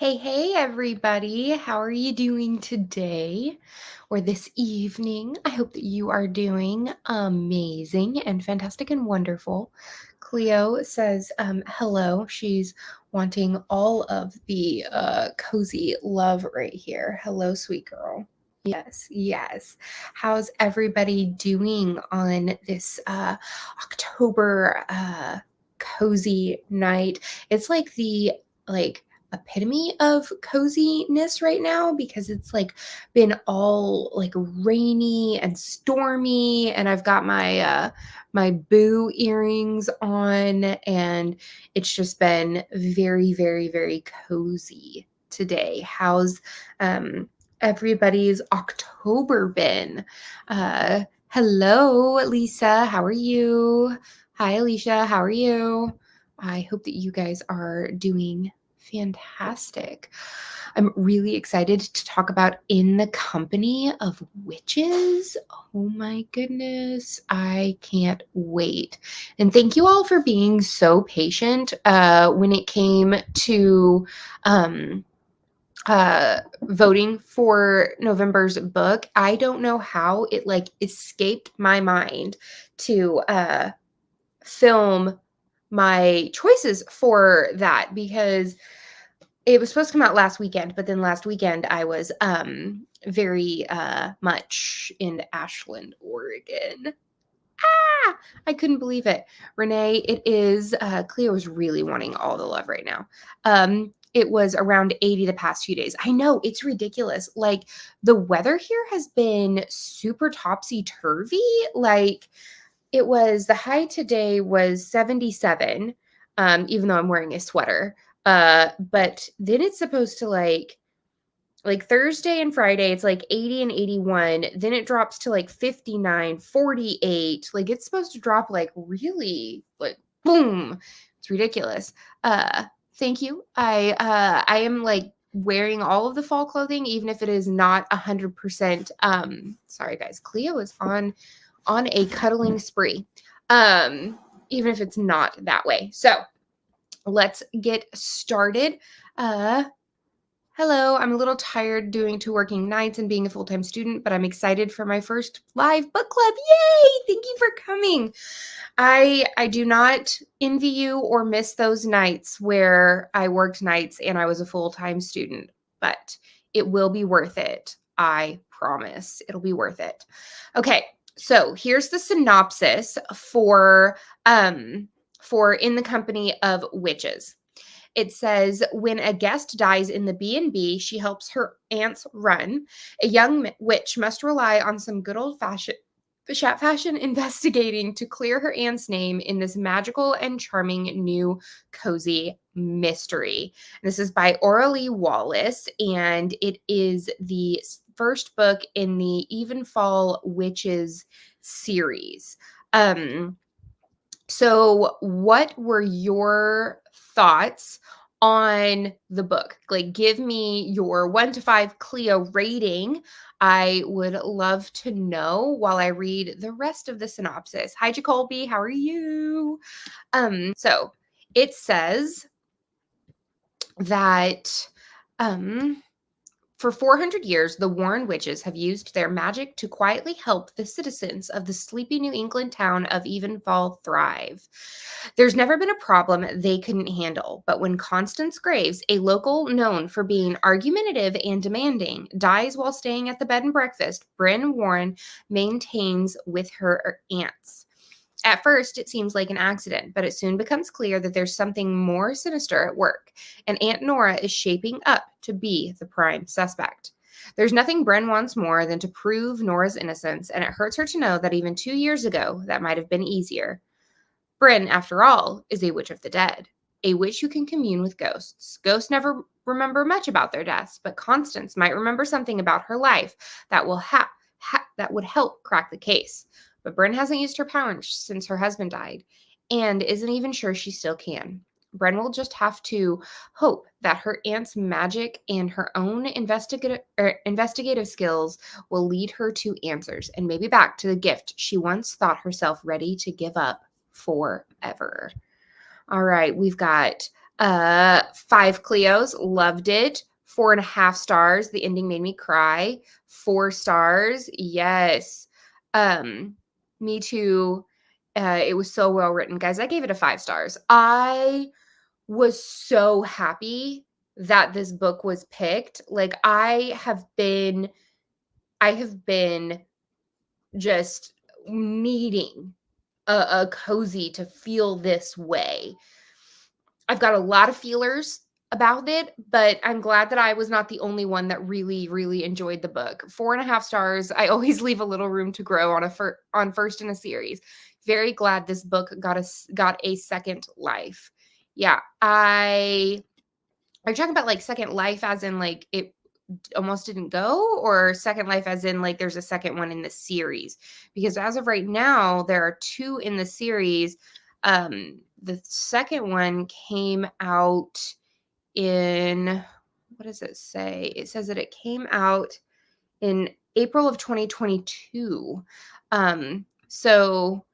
Hey, everybody. How are you doing today or this evening? I hope that you are doing amazing and fantastic and wonderful. Cleo says hello. She's wanting all of the cozy love right here. Hello, sweet girl. Yes. How's everybody doing on this October cozy night? It's like the like epitome of coziness right now because it's like been all like rainy and stormy, and I've got my boo earrings on, and it's just been very, very, very cozy today. How's everybody's October been? Hello, Lisa. How are you? Hi, Alicia. How are you? I hope that you guys are doing fantastic. I'm really excited to talk about In the Company of Witches. Oh my goodness. I can't wait. And thank you all for being so patient when it came to voting for November's book. I don't know how it like escaped my mind to film my choices for that, because it was supposed to come out last weekend, but then last weekend I was very much in Ashland, Oregon. I couldn't believe it. Renee, it is Cleo is really wanting all the love right now. It was around 80 the past few days. I know, it's ridiculous. Like, the weather here has been super topsy-turvy. Like, the high today was 77, even though I'm wearing a sweater. But then it's supposed to like Thursday and Friday, it's like 80 and 81. Then it drops to like 59, 48. Like, it's supposed to drop like really like boom. It's ridiculous. Thank you. I am like wearing all of the fall clothing, even if it is not 100%. Sorry guys, Cleo is on a cuddling spree. Even if it's not that way. So let's get started. Hello, I'm a little tired doing 2 working nights and being a full-time student, but I'm excited for my first live book club. Yay! Thank you for coming. I do not envy you or miss those nights where I worked nights and I was a full-time student, but it will be worth it. I promise it'll be worth it. Okay, so here's the synopsis for In the Company of Witches. It says, when a guest dies in the B&B she helps her aunts run, a young witch must rely on some good old-fashioned investigating to clear her aunt's name in this magical and charming new cozy mystery. This is by Aurelie Wallace, and it is the first book in the Evenfall Witches series. So what were your thoughts on the book? Like, give me your 1 to 5 Cleo rating. I would love to know while I read the rest of the synopsis. Hi, Jacolby. How are you? So it says that for 400 years, the Warren witches have used their magic to quietly help the citizens of the sleepy New England town of Evenfall thrive. There's never been a problem they couldn't handle, but when Constance Graves, a local known for being argumentative and demanding, dies while staying at the bed and breakfast Bryn Warren maintains with her aunts. At first, it seems like an accident, but it soon becomes clear that there's something more sinister at work, and Aunt Nora is shaping up to be the prime suspect. There's nothing Bryn wants more than to prove Nora's innocence, and it hurts her to know that even 2 years ago, that might have been easier. Bryn, after all, is a witch of the dead, a witch who can commune with ghosts. Ghosts never remember much about their deaths, but Constance might remember something about her life that would help crack the case. But Bryn hasn't used her power since her husband died, and isn't even sure she still can. Bryn will just have to hope that her aunt's magic and her own investigative skills will lead her to answers, and maybe back to the gift she once thought herself ready to give up forever. All right, we've got 5 Cleos, loved it. 4.5 stars. The ending made me cry. 4 stars. Yes. Me too. It was so well written, guys. I gave it a 5 stars. I was so happy that this book was picked. Like I have been just needing a cozy to feel this way. I've got a lot of feelers about it, but I'm glad that I was not the only one that really, really enjoyed the book. 4.5 stars. I always leave a little room to grow on first in a series. Very glad this book got a second life. Yeah, are you talking about like second life as in like it almost didn't go, or second life as in like there's a second one in the series? Because as of right now, there are 2 in the series. The second one came out in, what does it say? It says that it came out in April of 2022. So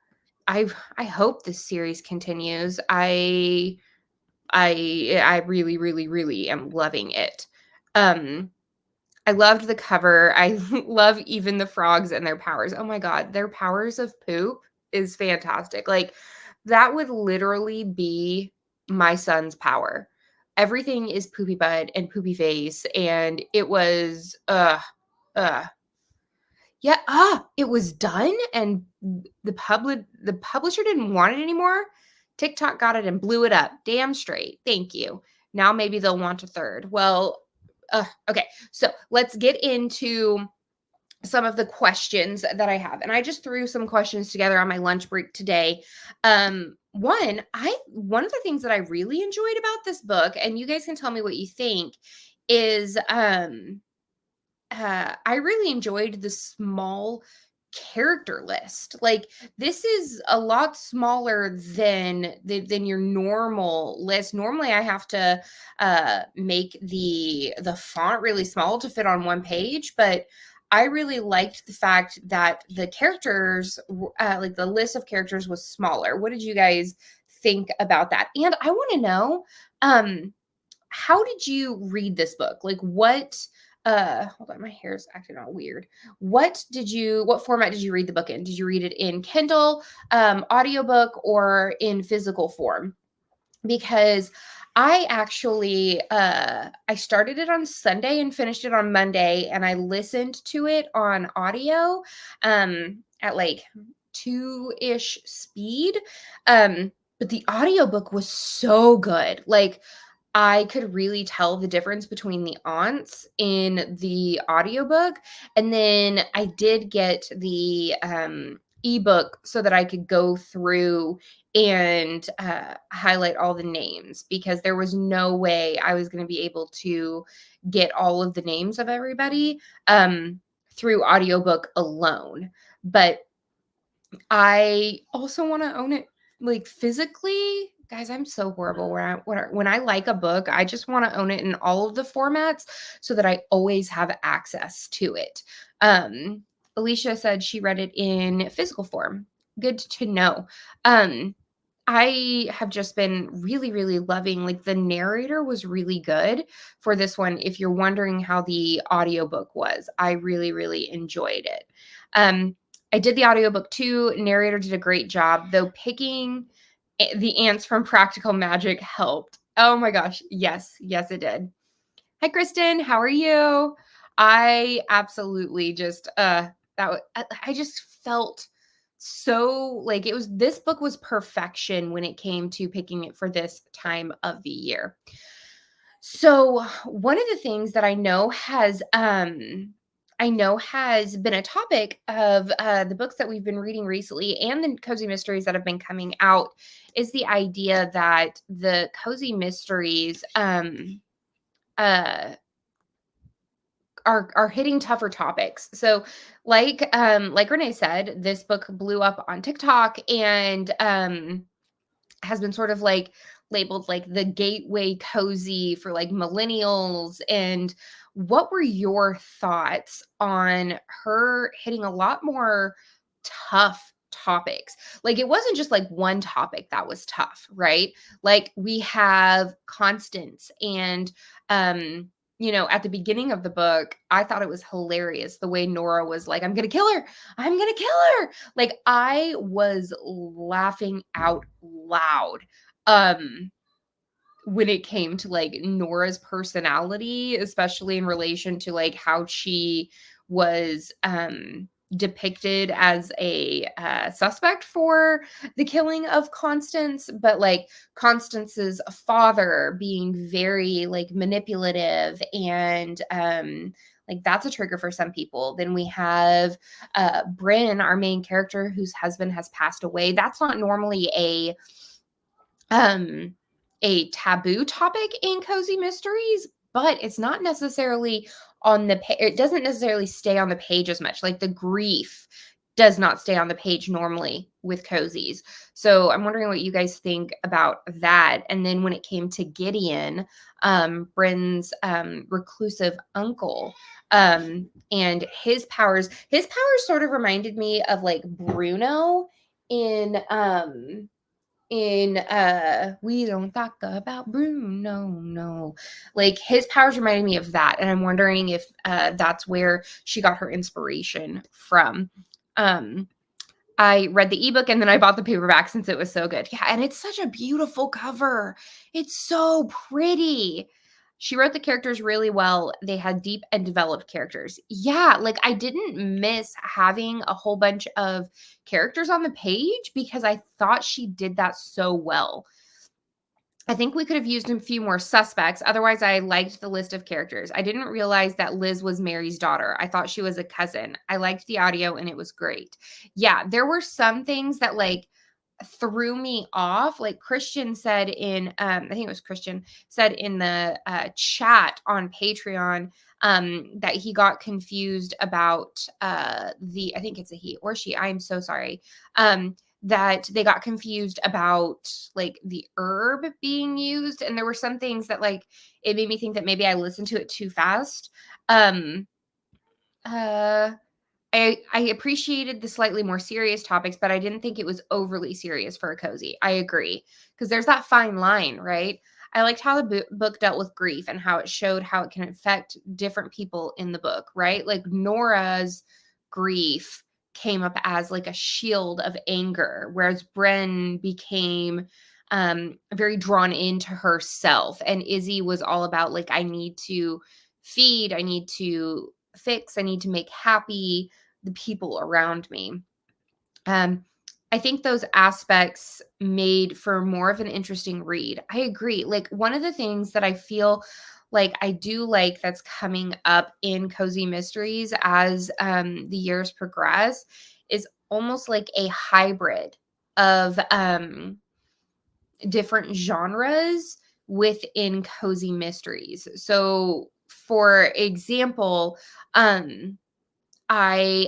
I hope this series continues. I really, really, really am loving it. I loved the cover. I love even the frogs and their powers. Oh my god, their powers of poop is fantastic. Like that would literally be my son's power. Everything is poopy butt and poopy face, and it was uh yeah, it was done, and the publisher didn't want it anymore. TikTok got it and blew it up. Damn straight. Thank you. Now maybe they'll want a third. Well, okay. So let's get into some of the questions that I have. And I just threw some questions together on my lunch break today. One of the things that I really enjoyed about this book, and you guys can tell me what you think, is I really enjoyed the small character list. Like this is a lot smaller than your normal list. Normally, I have to make the font really small to fit on one page, but I really liked the fact that the characters, like the list of characters, was smaller. What did you guys think about that? And I want to know, how did you read this book? Like what hold on, my hair's acting all weird. What format did you read the book in? Did you read it in Kindle, audiobook, or in physical form? Because I actually I started it on Sunday and finished it on Monday, and I listened to it on audio at like 2-ish speed. But the audiobook was so good. Like I could really tell the difference between the aunts in the audiobook. And then I did get the ebook so that I could go through and highlight all the names, because there was no way I was going to be able to get all of the names of everybody through audiobook alone. But I also want to own it like physically. Guys, I'm so horrible when I like a book, I just want to own it in all of the formats so that I always have access to it. Alicia said she read it in physical form. Good to know. I have just been really, really loving, like the narrator was really good for this one. If you're wondering how the audiobook was, I really, really enjoyed it. I did the audiobook too. Narrator did a great job, though picking the ants from Practical Magic helped. Oh my gosh. Yes. Yes, it did. Hi, Kristen. How are you? I absolutely just, I just felt so like this book was perfection when it came to picking it for this time of the year. So one of the things that I know has been a topic of the books that we've been reading recently and the cozy mysteries that have been coming out is the idea that the cozy mysteries are hitting tougher topics. So like Renee said, this book blew up on TikTok and has been sort of like labeled like the gateway cozy for like millennials. And what were your thoughts on her hitting a lot more tough topics. Like, it wasn't just like one topic that was tough, right? Like, we have Constance and, at the beginning of the book, I thought it was hilarious the way Nora was like, I'm going to kill her. I'm going to kill her. Like, I was laughing out loud. When it came to like Nora's personality, especially in relation to like how she was depicted as a suspect for the killing of Constance, but like Constance's father being very like manipulative and like that's a trigger for some people. Then we have Bryn, our main character, whose husband has passed away. That's not normally um a taboo topic in cozy mysteries, but it's not necessarily on the it doesn't necessarily stay on the page as much. Like the grief does not stay on the page normally with cozies. So I'm wondering what you guys think about that. And then when it came to Gideon, Bryn's reclusive uncle, and his powers sort of reminded me of like Bruno in We Don't Talk About Bruno, no. Like his powers reminded me of that, and I'm wondering if that's where she got her inspiration from. I read the ebook and then I bought the paperback since it was so good. Yeah, and it's such a beautiful cover. It's so pretty. She wrote the characters really well. They had deep and developed characters. Yeah, like I didn't miss having a whole bunch of characters on the page because I thought she did that so well. I think we could have used a few more suspects. Otherwise, I liked the list of characters. I didn't realize that Liz was Mary's daughter. I thought she was a cousin. I liked the audio and it was great. Yeah, there were some things that like threw me off. Like Christian said in, I think it was Christian said in the chat on Patreon that he got confused about I think it's a he or she. I'm so sorry. That they got confused about like the herb being used. And there were some things that like, it made me think that maybe I listened to it too fast. Uh, I appreciated the slightly more serious topics, but I didn't think it was overly serious for a cozy. I agree. Because there's that fine line, right? I liked how the book dealt with grief and how it showed how it can affect different people in the book, right? Like Nora's grief came up as like a shield of anger, whereas Bren became very drawn into herself. And Izzy was all about like, I need to feed, I need to fix, I need to make happy the people around me. I think those aspects made for more of an interesting read. I agree. Like one of the things that I feel like I do like that's coming up in cozy mysteries as the years progress is almost like a hybrid of different genres within cozy mysteries. So for example, I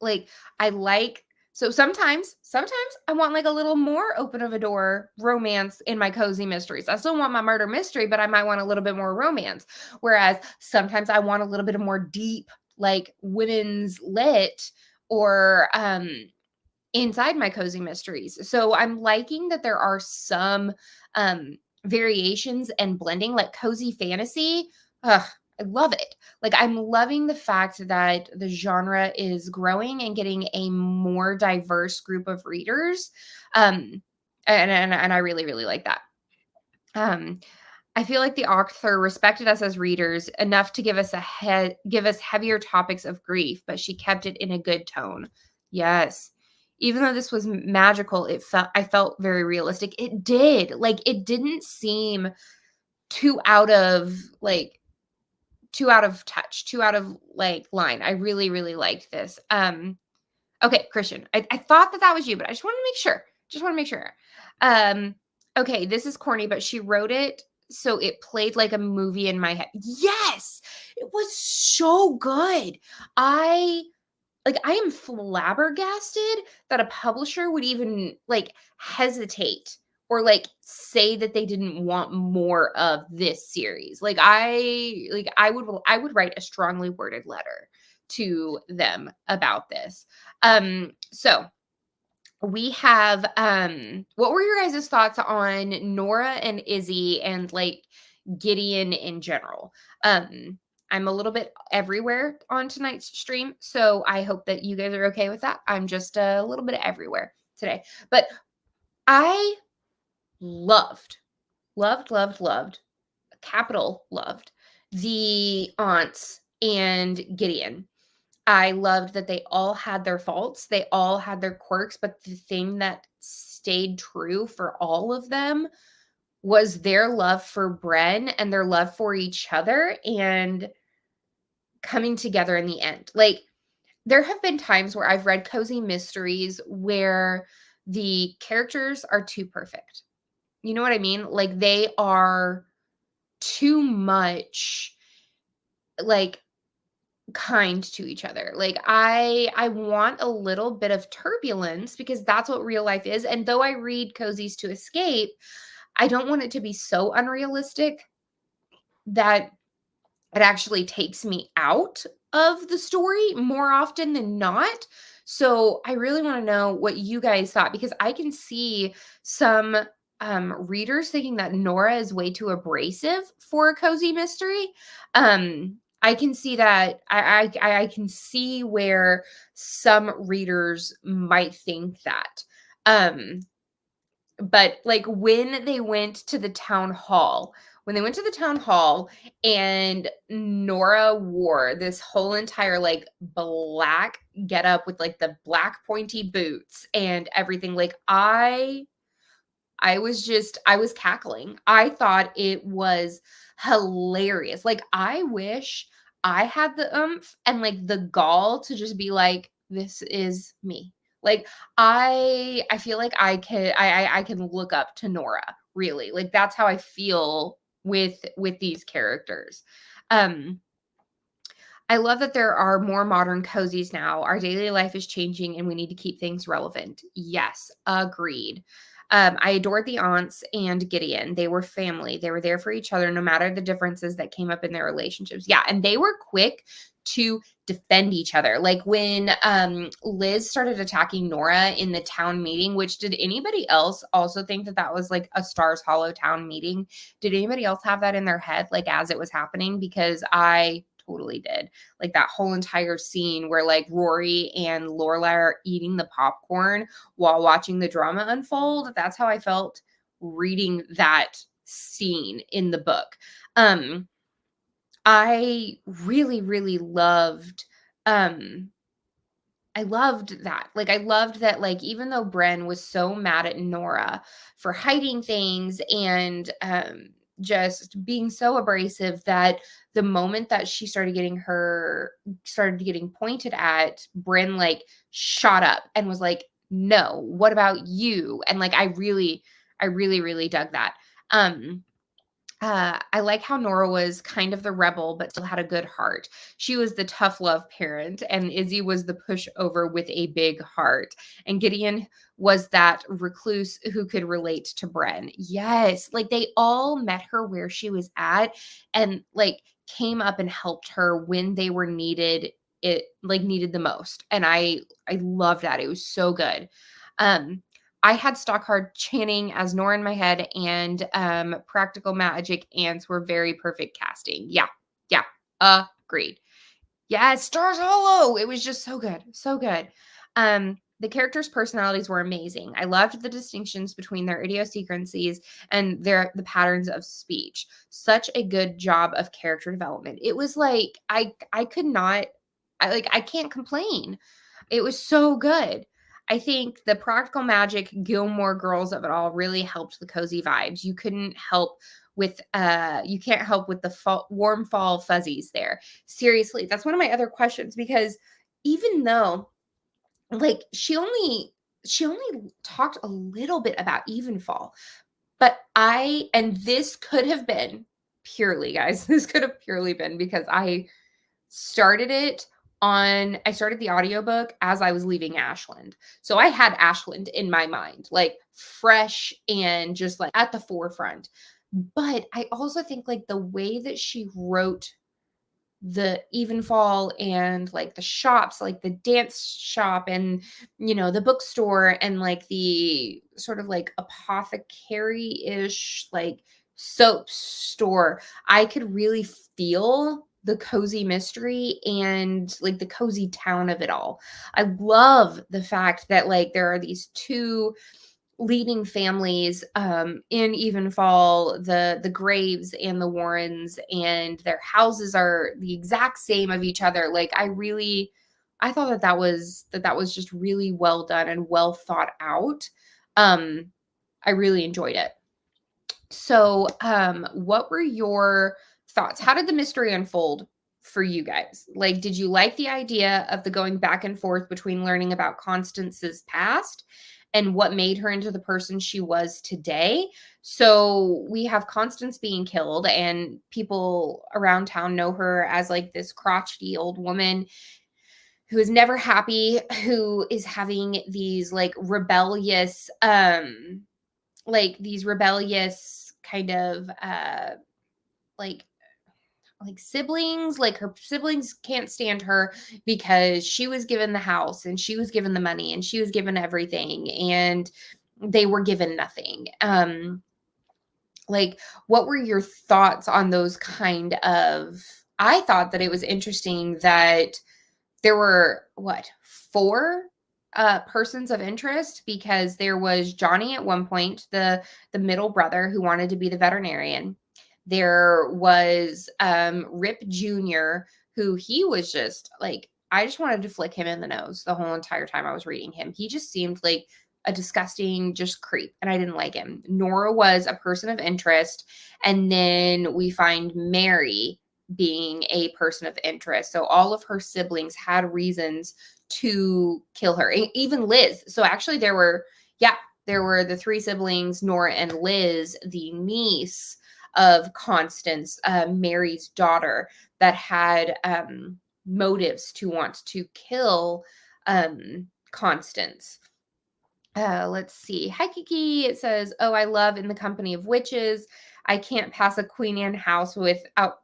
like I like so sometimes I want like a little more open of a door romance in my cozy mysteries. I still want my murder mystery, but I might want a little bit more romance. Whereas sometimes I want a little bit of more deep like women's lit or inside my cozy mysteries. So I'm liking that there are some variations and blending like cozy fantasy. Ugh, I love it. Like I'm loving the fact that the genre is growing and getting a more diverse group of readers. And I really, really like that. Um, I feel like the author respected us as readers enough to give us give us heavier topics of grief, but she kept it in a good tone. Yes. Even though this was magical, I felt very realistic. It did. Like it didn't seem too out of like too out of touch, too out of like line. I really, really liked this. Okay, Christian, I thought that was you, but I just want to make sure. Just want to make sure. Okay, this is corny, but she wrote it so it played like a movie in my head. Yes, it was so good. I am flabbergasted that a publisher would even like hesitate or like say that they didn't want more of this series. I would write a strongly worded letter to them about this. So we have what were your guys' thoughts on Nora and Izzy and like Gideon in general? I'm a little bit everywhere on tonight's stream, so I hope that you guys are okay with that. I'm just a little bit everywhere today. But I loved, capital loved the aunts and Gideon. I loved that they all had their faults, they all had their quirks, but the thing that stayed true for all of them was their love for Bren and their love for each other and coming together in the end. Like, there have been times where I've read cozy mysteries where the characters are too perfect. You know what I mean? Like, they are too much like kind to each other. Like, I want a little bit of turbulence because that's what real life is. And though I read cozies to escape, I don't want it to be so unrealistic that it actually takes me out of the story more often than not. So I really want to know what you guys thought because I can see some readers thinking that Nora is way too abrasive for a cozy mystery. I can see that. I can see where some readers might think that. But like when they went to the town hall, and Nora wore this whole entire like black getup with like the black pointy boots and everything, like I was cackling. I thought it was hilarious. Like, I wish I had the oomph and like the gall to just be like, this is me. Like, I feel like I can look up to Nora, really. Like, that's how I feel with these characters. Um I love that there are more modern cozies now. Our daily life is changing and we need to keep things relevant. Yes, agreed. I adored the aunts and Gideon. They were family. They were there for each other no matter the differences that came up in their relationships. Yeah, and they were quick to defend each other. Like when Liz started attacking Nora in the town meeting, which did anybody else also think that that was like a Stars Hollow town meeting? Did anybody else have that in their head like as it was happening? Because I totally did. Like that whole entire scene where like Rory and Lorelai are eating the popcorn while watching the drama unfold. That's how I felt reading that scene in the book. I really, really loved I loved that. Like, I loved that, like, even though Bren was so mad at Nora for hiding things and just being so abrasive, that the moment that she started getting pointed at, Bren like shot up and was like, no, what about you? And like, I really, really dug that. I like how Nora was kind of the rebel, but still had a good heart. She was the tough love parent, and Izzy was the pushover with a big heart. And Gideon was that recluse who could relate to Bren. Yes, like they all met her where she was at and like came up and helped her when they were needed the most. And I love that. It was so good. I had Stockhard Channing as Nora in my head, and Practical Magic Ants were very perfect casting. Yeah, agreed. Yeah, Stars Hollow. It was just so good, so good. The characters' personalities were amazing. I loved the distinctions between their idiosyncrasies and the patterns of speech. Such a good job of character development. It was like I could not, I can't complain. It was so good. I think the practical magic Gilmore Girls of it all really helped the cozy vibes. You can't help with the warm fall fuzzies there. Seriously, that's one of my other questions because even though like she only talked a little bit about Evenfall, but and this could have been purely, guys, this could have purely been because I started the audiobook as I was leaving Ashland. So I had Ashland in my mind, like fresh and just like at the forefront. But I also think like the way that she wrote the Evenfall and like the shops, like the dance shop and, the bookstore and like the sort of like apothecary-ish like soap store, I could really feel the cozy mystery and like the cozy town of it all. I love the fact that like there are these two leading families in Evenfall, the Graves and the Warrens, and their houses are the exact same of each other. Like I thought that was just really well done and well thought out. I really enjoyed it. So, what were your thoughts? How did the mystery unfold for you guys? Like, did you like the idea of the going back and forth between learning about Constance's past and what made her into the person she was today? So, we have Constance being killed, and people around town know her as like this crotchety old woman who is never happy, who is having these rebellious kind of like siblings. Like her siblings can't stand her because she was given the house and she was given the money and she was given everything and they were given nothing. Like, what were your thoughts on those kind of? I thought that it was interesting that there were what, four persons of interest, because there was Johnny at one point, the middle brother who wanted to be the veterinarian. There was Rip Jr., who he was just like, I just wanted to flick him in the nose the whole entire time I was reading him. He just seemed like a disgusting just creep, and I didn't like him. Nora was a person of interest, and then we find Mary being a person of interest. So all of her siblings had reasons to kill her, even Liz. So actually there were the three siblings, Nora and Liz, the niece of Constance, Mary's daughter, that had motives to want to kill Constance. Let's see. Hi, Kiki. It says, "Oh, I love In the Company of Witches. I can't pass a Queen Anne house without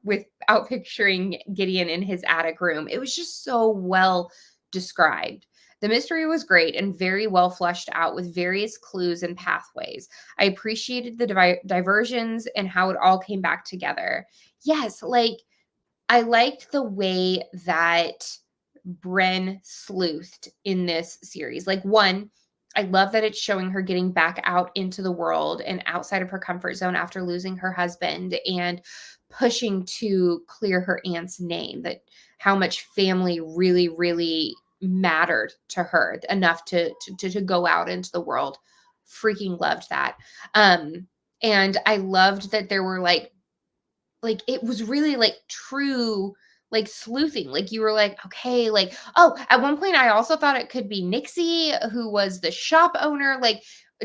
picturing Gideon in his attic room." It was just so well described. The mystery was great and very well fleshed out with various clues and pathways. I appreciated the diversions and how it all came back together. Yes, like I liked the way that Bren sleuthed in this series. Like, one, I love that it's showing her getting back out into the world and outside of her comfort zone after losing her husband and pushing to clear her aunt's name, that how much family really, really mattered to her enough to go out into the world. Freaking loved that. And I loved that there were like it was really like true like sleuthing. Like you were like, okay, like, oh, at one point I also thought it could be Nixie, who was the shop owner. Like,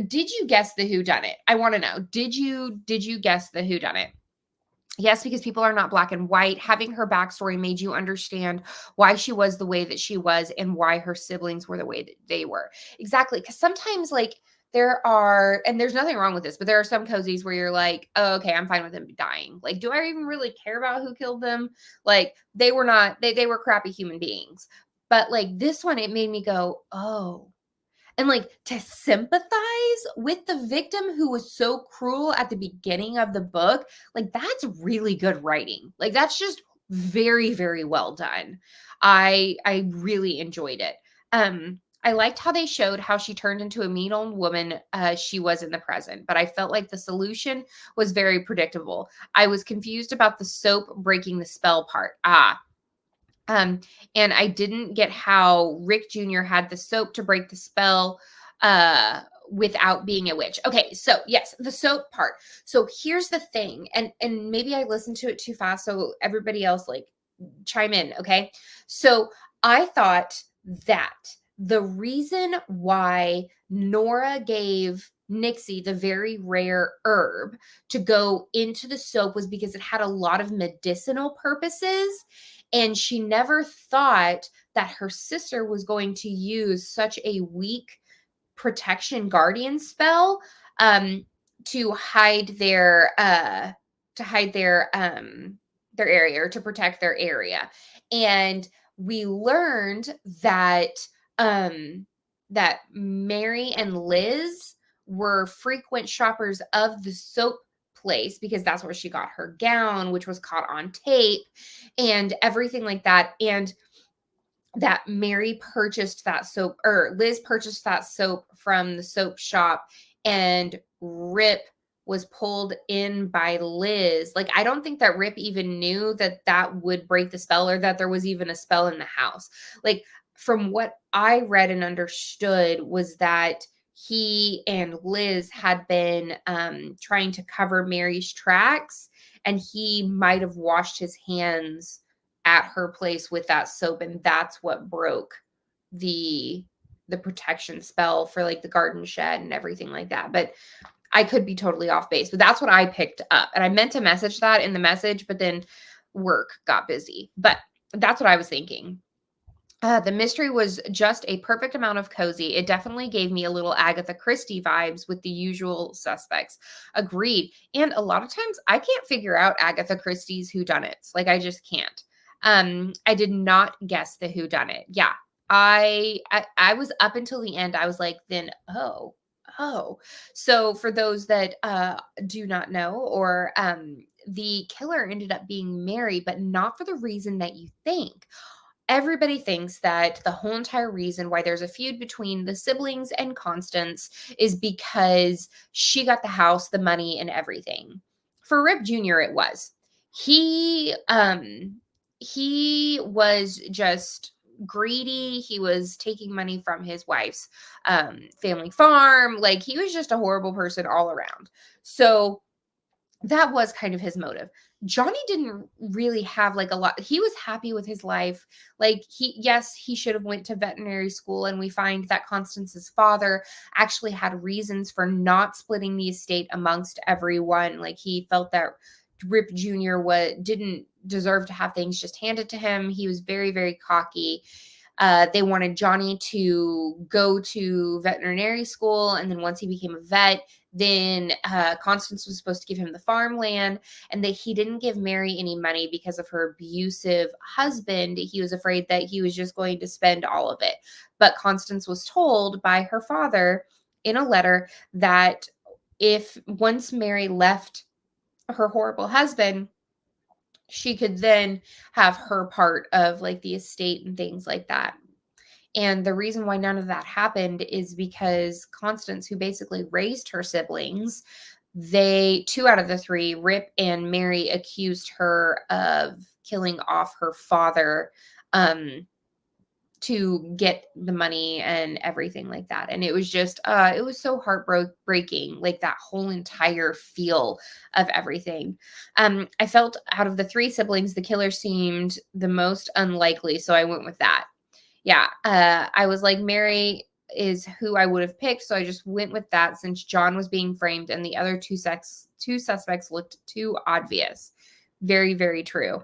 did you guess the who done it? I want to know. Did you guess the who done it? Yes, because people are not black and white. Having her backstory made you understand why she was the way that she was and why her siblings were the way that they were. Exactly. Because sometimes, like, and there's nothing wrong with this, but there are some cozies where you're like, oh, okay, I'm fine with them dying. Like, do I even really care about who killed them? Like, they were not, they were crappy human beings. But like this one, it made me go, oh, and like to sympathize with the victim who was so cruel at the beginning of the book, like that's really good writing. Like that's just very, very well done. I really enjoyed it. I liked how they showed how she turned into a mean old woman she was in the present, but I felt like the solution was very predictable. I was confused about the soap breaking the spell part. Um, and I didn't get how Rick Jr. had the soap to break the spell without being a witch. Okay, so yes, the soap part. So here's the thing, and maybe I listened to it too fast, so everybody else like chime in, okay? So I thought that the reason why Nora gave Nixie the very rare herb to go into the soap was because it had a lot of medicinal purposes. And she never thought that her sister was going to use such a weak protection guardian spell to hide their area, or to protect their area. And we learned that that Mary and Liz were frequent shoppers of the soap place, because that's where she got her gown, which was caught on tape and everything like that. And that Mary purchased that soap, or Liz purchased that soap from the soap shop, and Rip was pulled in by Liz. Like, I don't think that Rip even knew that that would break the spell, or that there was even a spell in the house. Like, from what I read and understood, was that he and Liz had been trying to cover Mary's tracks, and he might have washed his hands at her place with that soap, and that's what broke the protection spell for like the garden shed and everything like that. But I could be totally off base, but that's what I picked up. And I meant to message that in the message, but then work got busy. But that's what I was thinking. The mystery was just a perfect amount of cozy. It definitely gave me a little Agatha Christie vibes with the usual suspects. Agreed. And a lot of times I can't figure out Agatha Christie's whodunits. Like, I just can't. I did not guess the whodunit. Yeah. I was up until the end. I was like, then, oh. So for those that do not know, or the killer ended up being Mary, but not for the reason that you think. Everybody thinks that the whole entire reason why there's a feud between the siblings and Constance is because she got the house, the money, and everything. For Rip Jr., it was. He was just greedy. He was taking money from his wife's family farm. Like, he was just a horrible person all around. So that was kind of his motive. Johnny didn't really have like a lot. He was happy with his life. Like, he should have went to veterinary school, and we find that Constance's father actually had reasons for not splitting the estate amongst everyone. Like, he felt that Rip Jr. didn't deserve to have things just handed to him. He was very, very cocky. They wanted Johnny to go to veterinary school, and then once he became a vet, then Constance was supposed to give him the farmland, and that he didn't give Mary any money because of her abusive husband. He was afraid that he was just going to spend all of it. But Constance was told by her father in a letter that if once Mary left her horrible husband, she could then have her part of like the estate and things like that. And the reason why none of that happened is because Constance, who basically raised her siblings, 2 out of the 3, Rip and Mary, accused her of killing off her father to get the money and everything like that. And it was just, it was so heartbreaking, like that whole entire feel of everything. I felt out of the 3 siblings, the killer seemed the most unlikely. So I went with that. Yeah. I was like, Mary is who I would have picked. So I just went with that, since John was being framed and the other two suspects looked too obvious. Very, very true.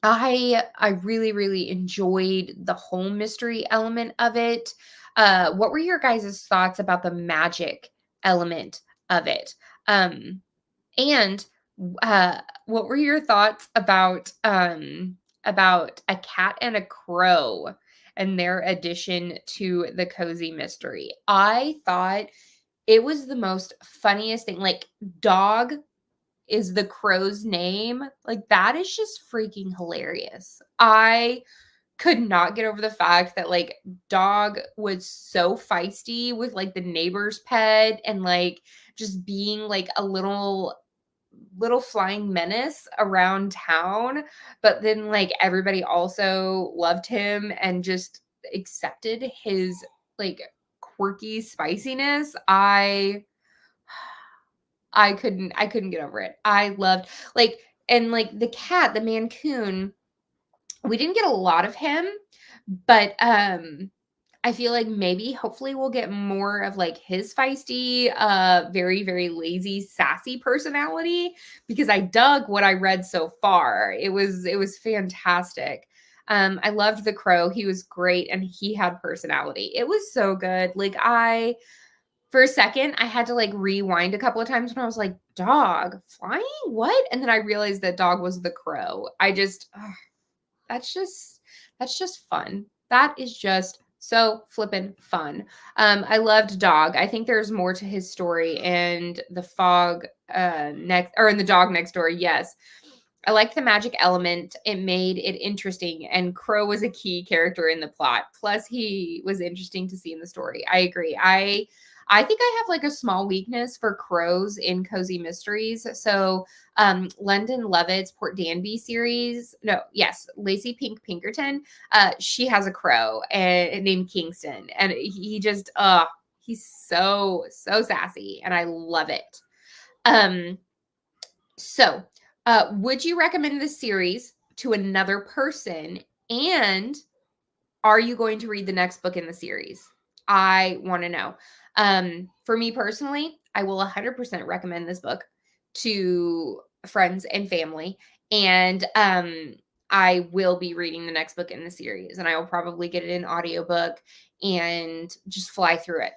I really, really enjoyed the whole mystery element of it. What were your guys' thoughts about the magic element of it? And what were your thoughts about a cat and a crow and their addition to the cozy mystery? I thought it was the most funniest thing. Like, dog is the crow's name. Like, that is just freaking hilarious. I could not get over the fact that like dog was so feisty with like the neighbor's pet, and like just being like a little flying menace around town, but then like everybody also loved him and just accepted his like quirky spiciness. I couldn't get over it. I loved like, and like the cat, the Mancoon, we didn't get a lot of him, but I feel like maybe hopefully we'll get more of like his feisty, very, very lazy, sassy personality, because I dug what I read so far. It was fantastic. I loved the crow. He was great and he had personality. It was so good. Like, For a second, I had to like rewind a couple of times when I was like, dog flying? What? And then I realized that dog was the crow. That's just fun. That is just so flippin' fun. I loved Dog. I think there's more to his story, and the fog next, or in the dog next door. Yes, I liked the magic element. It made it interesting, and Crow was a key character in the plot. Plus, he was interesting to see in the story. I agree. I think I have like a small weakness for crows in cozy mysteries. So, London Levitt's Port Danby series, no, yes, Lacey Pink Pinkerton, she has a crow named Kingston, and he just, he's so sassy, and I love it. Um, so, would you recommend this series to another person? And are you going to read the next book in the series? I want to know. For me personally, I will 100% recommend this book to friends and family. And I will be reading the next book in the series. And I will probably get it in audiobook and just fly through it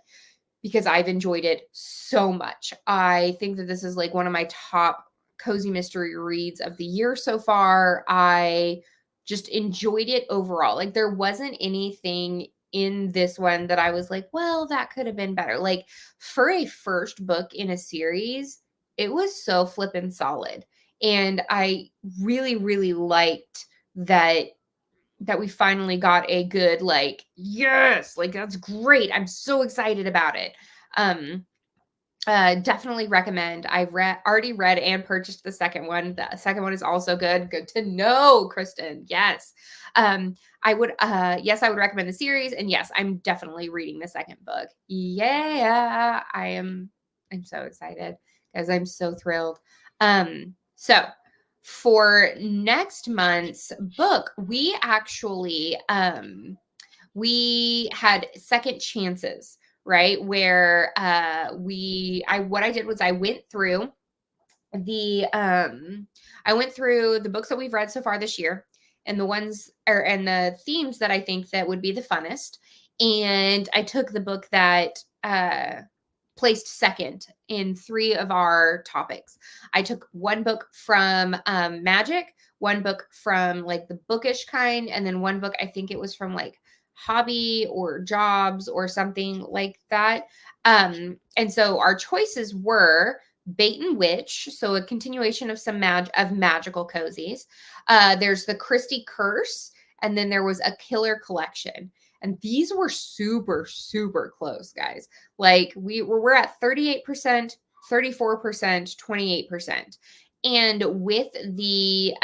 because I've enjoyed it so much. I think that this is like one of my top cozy mystery reads of the year so far. I just enjoyed it overall. Like there wasn't anything in this one that I was like, well, that could have been better. Like for a first book in a series, it was so flippin' solid. And I really, really liked that we finally got a good, like, yes, like that's great. I'm so excited about it. Um, definitely recommend. I've already read and purchased the second one. The second one is also good. Good to know, Kristen. Yes. I would yes, I would recommend the series. And yes, I'm definitely reading the second book. Yeah, I'm so excited because I'm so thrilled. So for next month's book, we actually we had second chances, right? Where what I did was I went through the books that we've read so far this year and and the themes that I think that would be the funnest. And I took the book that placed second in 3 of our topics. I took one book from magic, one book from like the bookish kind, and then one book, I think it was from like hobby or jobs or something like that. And so our choices were Bait and Witch, so a continuation of some magical cozies. There's the Christie Curse, and then there was a Killer Collection. And these were super, super close, guys. Like we're at 38%, 34%, 28%. And with the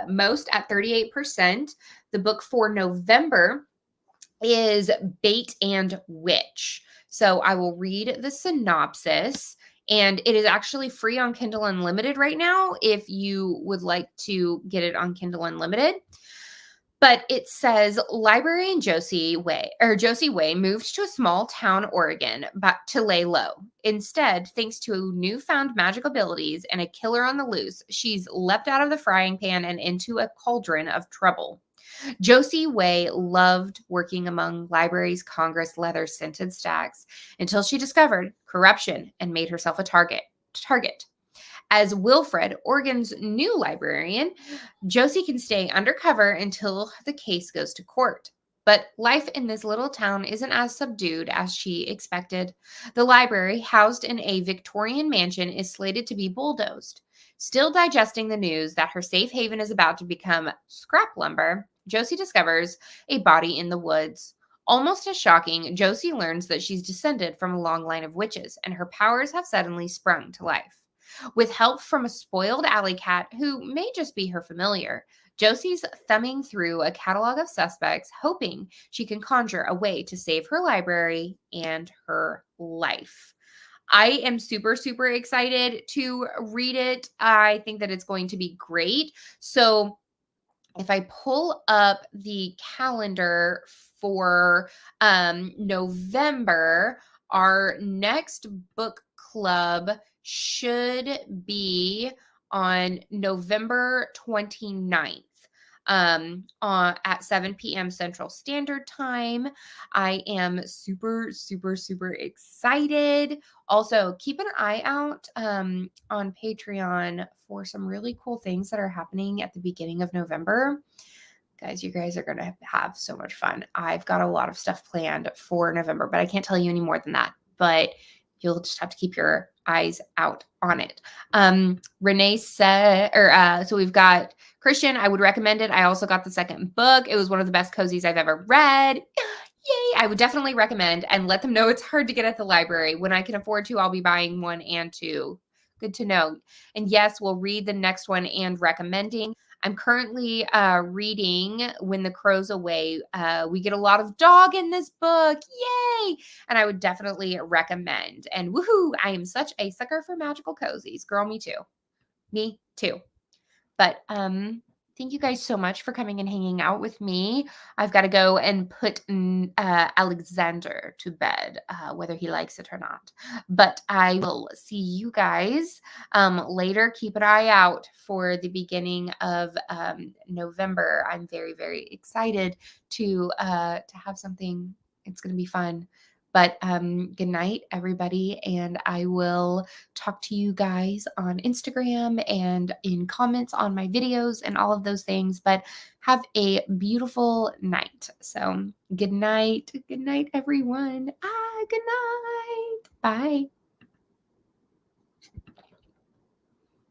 most at 38%, the book for November is Bait and Witch. So I will read the synopsis, and it is actually free on Kindle Unlimited right now if you would like to get it on Kindle Unlimited. But it says librarian Josie Way moved to a small town, Oregon, but to lay low. Instead, thanks to newfound magic abilities and a killer on the loose, she's leapt out of the frying pan and into a cauldron of trouble. Josie Way loved working among libraries' Congress leather scented stacks until she discovered corruption and made herself a target. As Wilfred, Oregon's new librarian, Josie can stay undercover until the case goes to court. But life in this little town isn't as subdued as she expected. The library, housed in a Victorian mansion, is slated to be bulldozed. Still digesting the news that her safe haven is about to become scrap lumber, Josie discovers a body in the woods. Almost as shocking, Josie learns that she's descended from a long line of witches, and her powers have suddenly sprung to life. With help from a spoiled alley cat who may just be her familiar, Josie's thumbing through a catalog of suspects, hoping she can conjure a way to save her library and her life. I am super, super excited to read it. I think that it's going to be great. So if I pull up the calendar for November, our next book club should be on November 29th. at 7 p.m. Central Standard Time. I am super, super, super excited. Also, keep an eye out on Patreon for some really cool things that are happening at the beginning of November. Guys, you guys are going to have so much fun. I've got a lot of stuff planned for November, but I can't tell you any more than that. But you'll just have to keep your eyes out on it. Renee said, so we've got Christian. I would recommend it. I also got the second book. It was one of the best cozies I've ever read. Yay! I would definitely recommend, and let them know it's hard to get at the library. When I can afford to, I'll be buying 1 and 2. Good to know. And yes, we'll read the next one and recommending. I'm currently reading When the Crow's Away. We get a lot of dog in this book. Yay! And I would definitely recommend. And woohoo, I am such a sucker for magical cozies. Girl, me too. Me too. But thank you guys so much for coming and hanging out with me. I've got to go and put Alexander to bed, whether he likes it or not. But I will see you guys later. Keep an eye out for the beginning of November. I'm very, very excited to have something. It's going to be fun. But good night, everybody, and I will talk to you guys on Instagram and in comments on my videos and all of those things. But have a beautiful night. So good night, everyone. Good night. Bye.